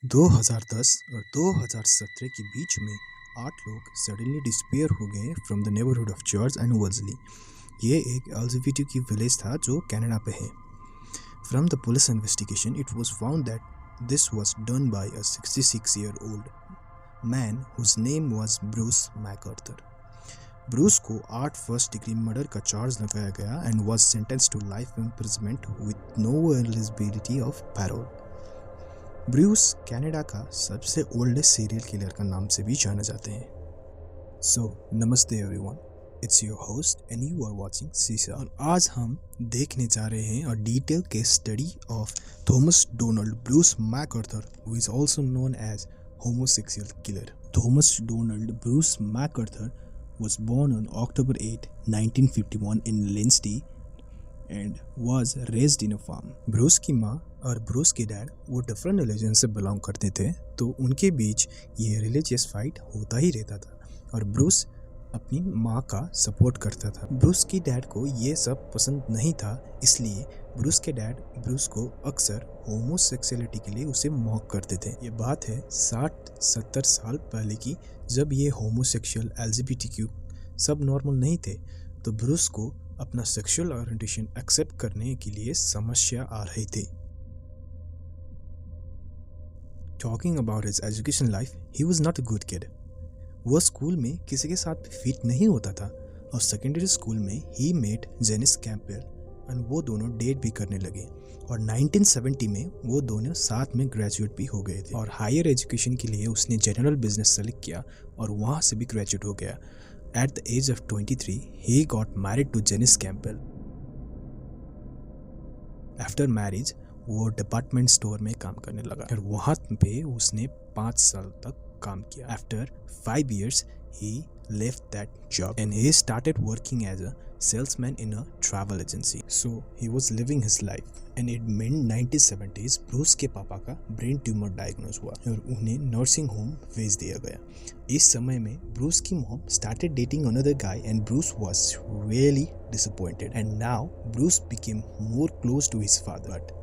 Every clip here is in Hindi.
2010 और 2017 के बीच में 8 लोग सडनली डिसअपीयर हो गए from the neighbourhood of George and Wellesley. ये एक एलजीबीटीक्यू विलेज था जो कनाडा पे है। From the police investigation it was found that this was done by a 66-year-old man whose name was Bruce McArthur. Bruce को 8 फर्स्ट डिग्री मर्डर का चार्ज लगाया गया and was sentenced to life imprisonment with no eligibility of parole. Bruce Canada का सबसे ओल्डेस्ट सीरियल किलर का नाम से भी जाना जाते हैं। सो नमस्ते everyone, it's your host and you are watching सीसा। और आज हम देखने जा रहे हैं और detail case study of Thomas Donald Bruce MacArthur, who is also known as homosexual killer. Thomas Donald Bruce MacArthur was born on October 8, 1951 in Lindsay and was raised in a farm. Bruce की माँ और ब्रूस के डैड वो डिफरेंट रिलीजन से बिलोंग करते थे, तो उनके बीच ये रिलीजियस फाइट होता ही रहता था और ब्रूस अपनी माँ का सपोर्ट करता था। ब्रूस की डैड को ये सब पसंद नहीं था, इसलिए ब्रूस के डैड ब्रूस को अक्सर होमोसेक्सुअलिटी के लिए उसे मॉक करते थे। ये बात है 60-70 साल पहले की, जब ये होमोसेक्सुअल एलजीबीटीक्यू सब नॉर्मल नहीं थे, तो ब्रूस को अपना सेक्सुअल ओरिएंटेशन एक्सेप्ट करने के लिए समस्या आ रही थी। Talking about his education life, he was not a good kid. वो स्कूल में किसी के साथ फिट नहीं होता था और सेकेंडरी स्कूल में ही मेट जेनिस कैंपबेल और वो दोनों डेट भी करने लगे और 1970 में वो दोनों साथ में ग्रेजुएट भी हो गए थे। और हायर एजुकेशन के लिए उसने जनरल बिजनेस सेलेक्ट किया और वहाँ से भी ग्रेजुएट हो गया। At the age of 23, he got married to Janice Campbell. After marriage, वो डिपार्टमेंट स्टोर में काम करने लगा और वहाँ पे उसने 5 साल तक काम किया। After 5 years, he left that job and he started working as a salesman in a travel agency. So he was living his life. And in mid 1970s, Bruce के पापा का ब्रेन ट्यूमर डायग्नोज हुआ और उन्हें नर्सिंग होम भेज दिया गया। इस समय में ब्रूस की mom started dating another guy and Bruce was really disappointed. And now Bruce became more close to his father. But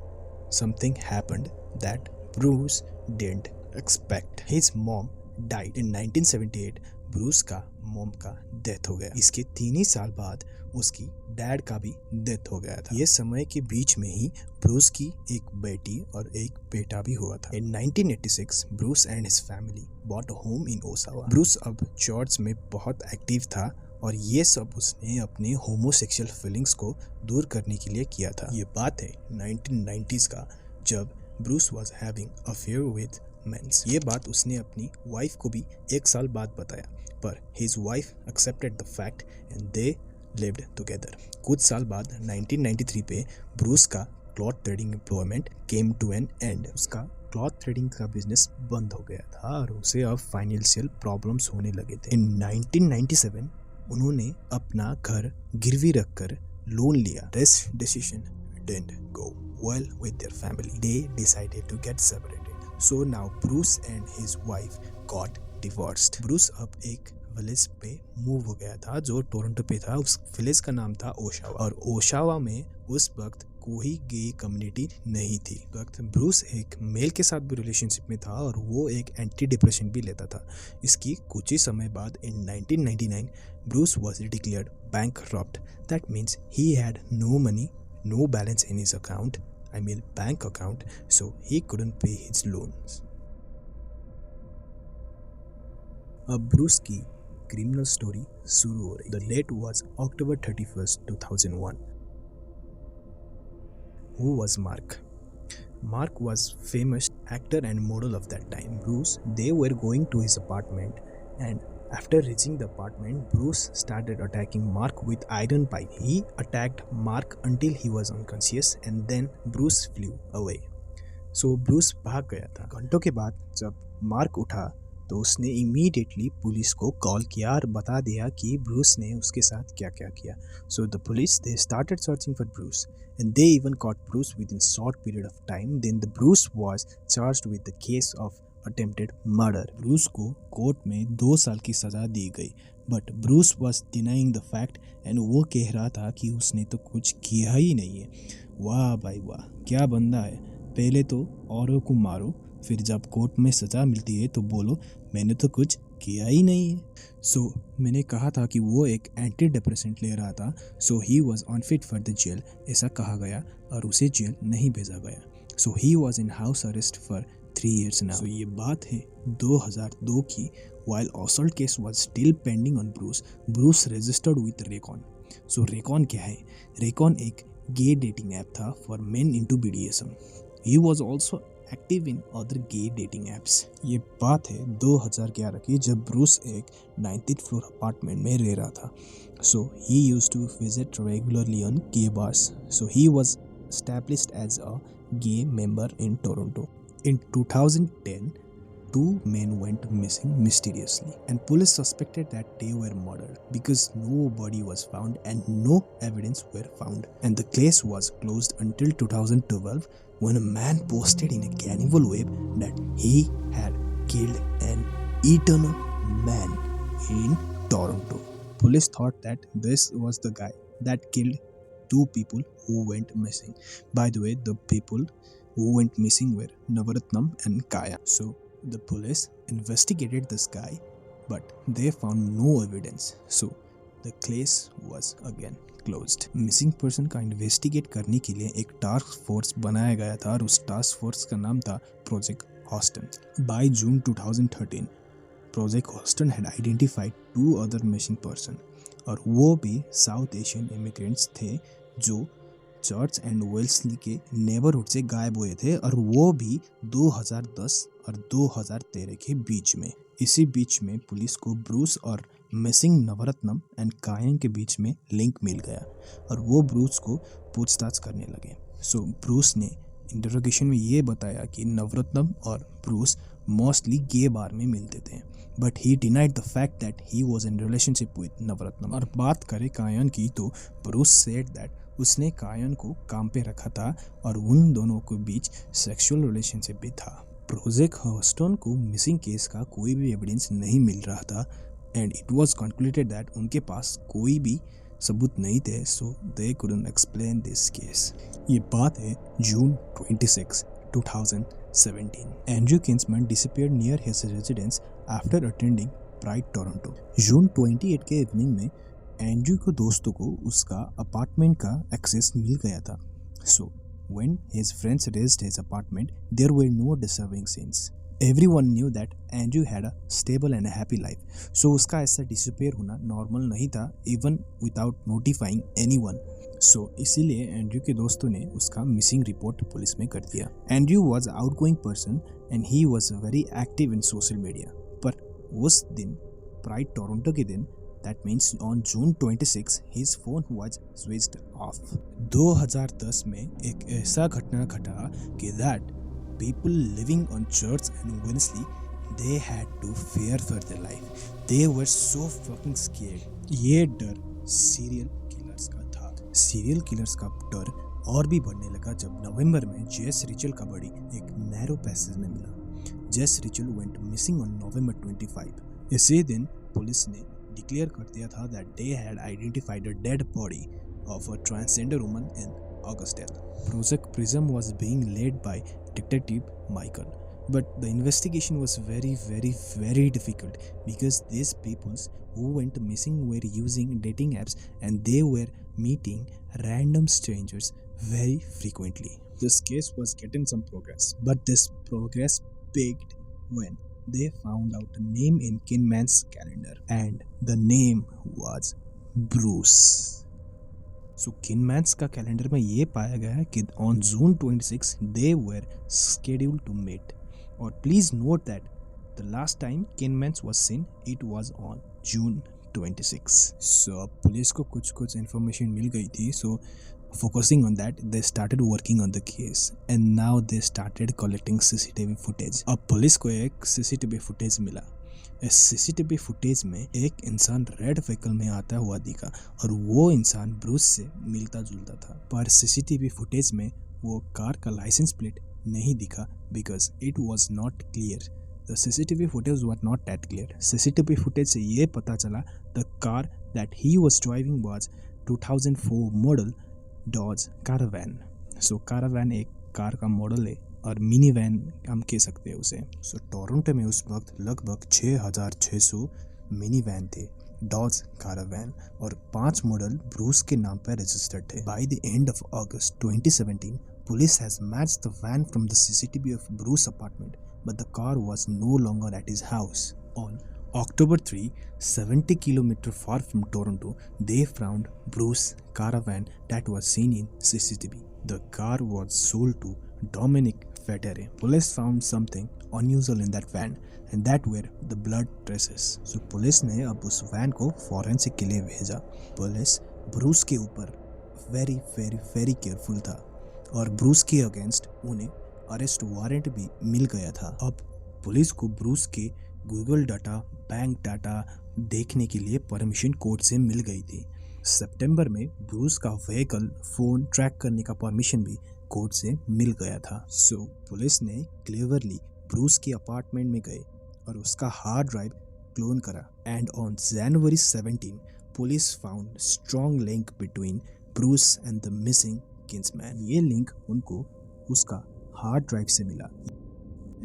something happened that Bruce didn't expect. His mom died in 1978. Bruce का मॉम का डेथ हो गया। इसके 3 ही साल बाद उसकी डैड का भी डेथ हो गया था। ये समय के बीच में ही ब्रूस की एक बेटी और एक बेटा भी हुआ था। In 1986, Bruce and his family bought a home in Oshawa. Bruce अब चर्च में बहुत एक्टिव था और ये सब उसने अपने होमोसेक्सुअल फीलिंग्स को दूर करने के लिए किया था। ये बात है 1990s का, जब Bruce was having affair with mens. ये बात उसने अपनी वाइफ को भी 1 साल बाद बताया, पर his wife accepted the fact and they lived together. कुछ साल बाद 1993 पे ब्रूस का cloth threading employment came to an end. उसका क्लॉथ थ्रेडिंग का बिजनेस बंद हो गया था और उसे अब फाइनेंशियल प्रॉब्लम्स होने लगे थे। इन 1997 उन्होंने अपना घर गिरवी रखकर लोन लिया। This decision didn't go well with their family. They decided to get separated. So now Bruce and his wife got divorced. Bruce अब एक विलेज पे मूव हो गया था जो टोरंटो पे था। उस विलेज का नाम था ओशावा और ओशावा में उस वक्त कोई गे कम्युनिटी नहीं थी। उस वक्त ब्रूस एक मेल के साथ भी रिलेशनशिप में था और वो एक एंटी डिप्रेशन भी लेता था। इसकी कुछ ही समय बाद इन 1999 Bruce was declared bankrupt. That means he had no money, no balance in his account, bank account, so he couldn't pay his loans. अब ब्रूस की क्रिमिनल स्टोरी शुरू हो रही। The date was October 31st, 2001. Who was Mark? Mark was famous actor and model of that time. Bruce, they were going to his apartment and after reaching the apartment, Bruce started attacking Mark with iron pipe. He attacked Mark until he was unconscious and then Bruce flew away. So Bruce भाग गया था। घंटों के बाद जब मार्क उठा तो उसने इमीडिएटली पुलिस को कॉल किया और बता दिया कि ब्रूस ने उसके साथ क्या क्या किया। So the police, they started searching for Bruce and they even caught Bruce within short period of time. Then the Bruce was charged with the case of attempted murder. Bruce को कोर्ट में 2 साल की सजा दी गई, but Bruce was denying the fact and वो कह रहा था कि उसने तो कुछ किया ही नहीं है। वाह भाई वाह, क्या बंदा है। पहले तो औरों को मारो, फिर जब कोर्ट में सज़ा मिलती है तो बोलो मैंने तो कुछ किया ही नहीं है। सो मैंने कहा था कि वो एक एंटी डिप्रेसेंट ले रहा था, so he was unfit for the jail, ऐसा कहा गया और उसे जेल नहीं भेजा गया। So he was in house arrest for 3 years now। So ये बात है 2002 की। while assault case was still pending on Bruce registered with Raycon। So Raycon क्या है? Raycon एक गे डेटिंग ऐप था for men into BDSM। He was also active in other gay dating apps. ये बात है 2011 की, जब ब्रूस एक 19th फ्लोर अपार्टमेंट में रह रहा था। So he used to visit regularly on gay bars. So he was established as a gay member in Toronto। In 2010, 2 men went missing mysteriously, and police suspected that they were murdered because no body was found and no evidence were found. And the case was closed until 2012 when a man posted in a cannibal web that he had killed an eaten man in Toronto. Police thought that this was the guy that killed 2 people who went missing. By the way, the people who went missing were Navaratnam and Kaya. So the police investigated this guy, but they found no evidence. So the case was again closed। Missing person का इन्वेस्टिगेट करने के लिए एक टास्क फोर्स बनाया गया था और उस टास्क फोर्स का नाम था project Houston. By June 2013 project Houston had identified 2 other missing person, और वो भी साउथ एशियन इमिग्रेंट्स थे जो चर्च एंड वेल्सली के नेबरहुड से गायब हुए थे, और वो भी 2010 और 2013 के बीच में। इसी बीच में पुलिस को ब्रूस और मिसिंग नवरत्नम एंड कायन के बीच में लिंक मिल गया और वो ब्रूस को पूछताछ करने लगे। सो ब्रूस ने इंटरोगेशन में ये बताया कि नवरत्नम और ब्रूस मोस्टली गे बार में मिलते थे, but he denied the fact that he was in relationship with Navaratnam. और बात करें कायन की तो ब्रूस सेड दैट उसने कायन को काम पे रखा था और उन दोनों के बीच सेक्सुअल रिलेशनशिप भी था। प्रोजेक्ट हॉस्टन को मिसिंग केस का कोई भी एविडेंस नहीं मिल रहा था and it was concluded that उनके पास कोई भी सबूत नहीं थे, so they couldn't explain this case. ये बात है June 26, 2017। Andrew Kinsman disappeared near his residence after attending Pride Toronto। June 28 के इवनिंग में एंड्रू को दोस्तों को उसका अपार्टमेंट का एक्सेस मिल गया था। सो when his friends reached his apartment, there were no disturbing scenes। Everyone knew that Andrew had a stable and a happy life। So उसका ऐसा disappear होना नॉर्मल नहीं था, even without notifying anyone। सो इसीलिए एंड्रू के दोस्तों ने उसका मिसिंग रिपोर्ट पुलिस में कर दिया। Andrew was outgoing person and he was very active in social media, पर उस दिन प्राइड टोरंटो के दिन, that means on June 26, his phone was switched off. 2010 में एक ऐसा घटना घटा कि that people living on church and Wellesley they had to fear for their life। they were so fucking scared। ये डर सीरियल किलर्स का था। सीरियल किलर्स का डर और भी बढ़ने लगा जब नवंबर में जेस रिचल का बॉडी एक नैरो पैसेज में मिला। जेस Rachel went missing on November 25। इसी दिन पुलिस ने डिक्लेयर कर दिया था that they had identified a dead body of a transgender woman in Augustale। Project Prism was being led by Detective Michael, but the investigation was very difficult because these people who went missing were using dating apps and they were meeting random strangers very frequently। This case was getting some progress, but this progress peaked when they found out a name in Kinman's calendar, and the name was Bruce। So Kinsman's का कैलेंडर में ये पाया गया है कि on June 26 they were scheduled to meet. और please note that the last time Kinsman's was seen it was on June 26। So police को कुछ इन्फॉर्मेशन मिल गई थी, so focusing on that they started working on the case and now they started collecting CCTV footage. अब पुलिस को एक सीसीटीवी फुटेज मिला। इस सीसीटीवी फुटेज में एक इंसान रेड व्हीकल में आता हुआ दिखा और वो इंसान ब्रूस से मिलता जुलता था, पर सीसीटीवी फुटेज में वो कार का लाइसेंस प्लेट नहीं दिखा because it was not clear. The CCTV footage were not that clear. CCTV footage से ये पता चला the car that he was driving was 2004 model Dodge Caravan. So Caravan एक कार का मॉडल है और मिनी वैन हम कह सकते हैं उसे। सो टोरंटो में उस वक्त लगभग 6,600 मिनी वैन थे, डॉज कारावैन, और 5 मॉडल ब्रूस के नाम पर रजिस्टर्ड थे। By the end of August 2017, police has matched the van from the CCTV of Bruce's apartment, but the car was no longer at his house. On October 3, 70 kilometers far from Toronto, they found Bruce's caravan that was seen in CCTV. The car was sold to Dominic Fettere. Police found something unusual in that van, and that were the blood traces. So police ने अब उस वैन को फॉरेंसिक के लिए भेजा। पुलिस ब्रूस के ऊपर वेरी वेरी वेरी केयरफुल था और ब्रूस के अगेंस्ट उन्हें अरेस्ट वारंट भी मिल गया था। अब पुलिस को ब्रूस के गूगल डाटा, बैंक डाटा देखने के लिए परमिशन कोर्ट से मिल गई थी। सितंबर में ब्रूस का व्हीकल फोन ट्रैक करने का परमिशन भी कोर्ट से मिल गया था। सो पुलिस ने क्लेवरली ब्रूस के अपार्टमेंट में गए और उसका हार्ड ड्राइव क्लोन करा, and on January 17 police found strong link between Bruce and the missing Kingsman. ये लिंक उनको उसका हार्ड ड्राइव से मिला।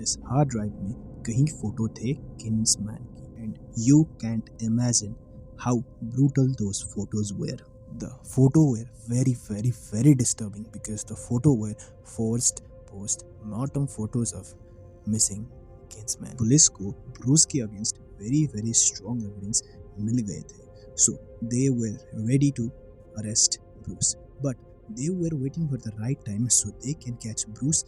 इस हार्ड ड्राइव में कई फोटो थे किंग्समैन की, and you can't imagine how brutal those photos were. The photo were very very very disturbing because the photo were forced post-mortem photos of missing kinsman. Police को ब्रूस के against very very strong evidence मिल गए थे, so they were ready to arrest Bruce, but they were waiting for the right time so they can catch Bruce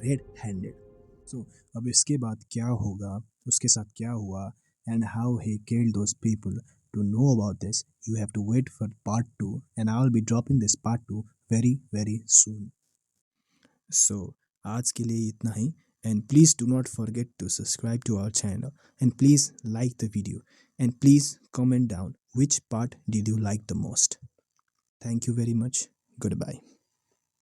red-handed. So अब इसके बाद क्या होगा, उसके साथ क्या हुआ, and how he killed those people. To know about this, you have to wait for part 2, and I will be dropping this part 2 very very soon. So आज के लिए इतना ही, and please do not forget to subscribe to our channel, and please like the video, and please comment down which part did you like the most. Thank you very much. Goodbye.